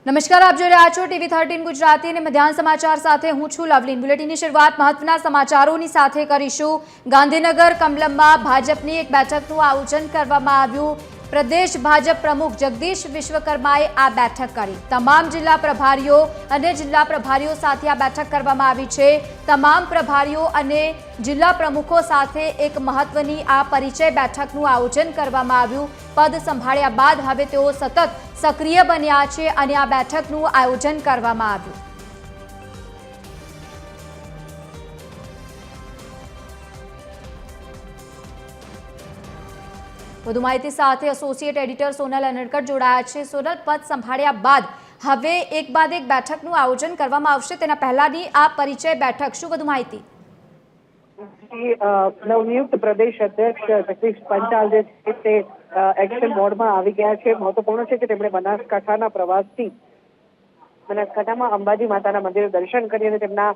નમસ્કાર, આપ જોઈ રહ્યા છો ટીવી 13 ગુજરાતી અને મધ્યાહન સમાચાર સાથે હું છું લવલીન। બુલેટિનની શરૂઆત મહત્વના સમાચારોની સાથે કરીશું। ગાંધીનગર કમલમમાં ભાજપની એક બેઠકનું આયોજન કરવામાં આવ્યું। પ્રદેશ ભાજપ પ્રમુખ જગદીશ વિશ્વકર્માએ આ બેઠક કરી। તમામ જિલ્લા પ્રભારીઓ અને જિલ્લા પ્રભારીઓ સાથે આ બેઠક કરવામાં આવી છે। તમામ પ્રભારીઓ અને જિલ્લા પ્રમુખો સાથે એક મહત્વની આ પરિચય બેઠકનું આયોજન કરવામાં આવ્યું। પદ સંભાળ્યા બાદ હવે તેઓ સતત सक्रिय बन्या छे અને આ બેઠકનું આયોજન કરવામાં આવ્યું। વધુ માહિતી સાથે એસોસિએટ એડિટર સોનલ અનડકટ જોડાયા છે। સોનલ, પદ સંભાળ્યા બાદ હવે એક બાદ એક બેઠકનું આયોજન કરવામાં આવશે, તેના પહેલાની આ પરિચય બેઠક, શું વધુ માહિતી? નવનિયુક્ત પ્રદેશ અધ્યક્ષ જગદીશ પંચાલ જે છે તે એક્શન મોડમાં આવી ગયા છે। મહત્વપૂર્ણ છે કે તેમણે બનાસકાંઠાના પ્રવાસથી બનાસકાંઠામાં અંબાજી માતાના મંદિરે દર્શન કરી અને તેમના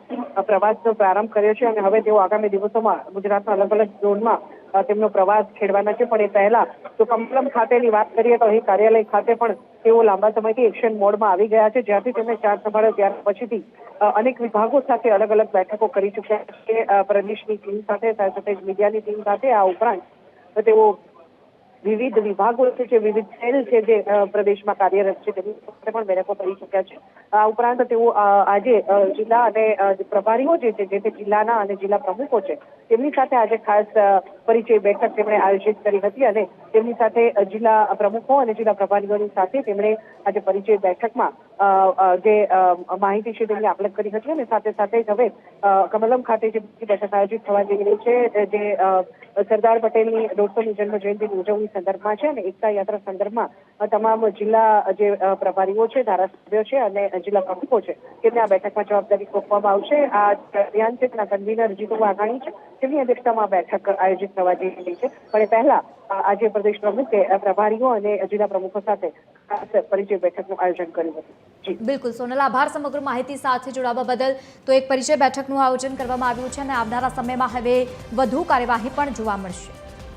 પ્રવાસનો પ્રારંભ કર્યો છે અને હવે તેઓ આગામી દિવસોમાં ગુજરાતના અલગ અલગ ઝોનમાં તેમનો પ્રવાસ ખેડવાના છે। પણ એ પહેલા જો કમલમ ખાતેની વાત કરીએ તો અહીં કાર્યાલય ખાતે પણ તેઓ લાંબા સમયથી એક્શન મોડમાં આવી ગયા છે। જ્યાંથી તેમણે ચાર્જ સંભાળ્યો ત્યાર પછીથી અનેક વિભાગો સાથે અલગ અલગ બેઠકો કરી ચૂક્યા છે। પ્રદેશની ટીમ સાથે મીડિયાની ટીમ સાથે આ ઉપરાંત તેઓ વિવિધ વિભાગો છે, જે વિવિધ સેલ છે જે પ્રદેશમાં કાર્યરત છે તેની સાથે પણ બેઠકો કરી ચૂક્યા છે। આ ઉપરાંત તેઓ આજે જિલ્લા અને પ્રભારીઓ જે છે, જે તે જિલ્લાના અને જિલ્લા પ્રમુખો છે તેમની સાથે આજે ખાસ પરિચય બેઠક તેમણે આયોજિત કરી હતી અને તેમની સાથે જિલ્લા પ્રમુખો અને જિલ્લા પ્રભારીઓની સાથે તેમણે આજે પરિચય બેઠકમાં જે માહિતી છે તેમની આપ-લે કરી હતી અને સાથે સાથે જ હવે કમલમ ખાતે જે બેઠક આયોજિત થવા જઈ રહી છે, જે સરદાર પટેલની 150મી જન્મ જયંતિની ઉજવણી સંદર્ભમાં છે અને એકતા યાત્રા સંદર્ભમાં તમામ જિલ્લા જે પ્રભારીઓ છે, ધારાસભ્યો છે અને જિલ્લા પ્રમુખો છે તેમને આ બેઠકમાં જવાબદારી સોંપવામાં આવશે। આ અભિયાન છે તેના કન્વીનર જીતુ વાઘાણી છે, તેમની અધ્યક્ષતામાં બેઠક આયોજિત થવા જઈ રહી છે। પણ એ પહેલા આજે પ્રદેશ પ્રમુખે પ્રભારીઓ અને જિલ્લા પ્રમુખો સાથે ખાસ પરિચય બેઠકનું આયોજન કર્યું હતું। બિલકુલ સોનલ, આભાર સમગ્ર માહિતી સાથે જોડાવા બદલ। તો એક પરિચય બેઠકનું આયોજન કરવામાં આવ્યું છે અને આવનારા સમયમાં હવે વધુ કાર્યવાહી પણ જોવા મળશે।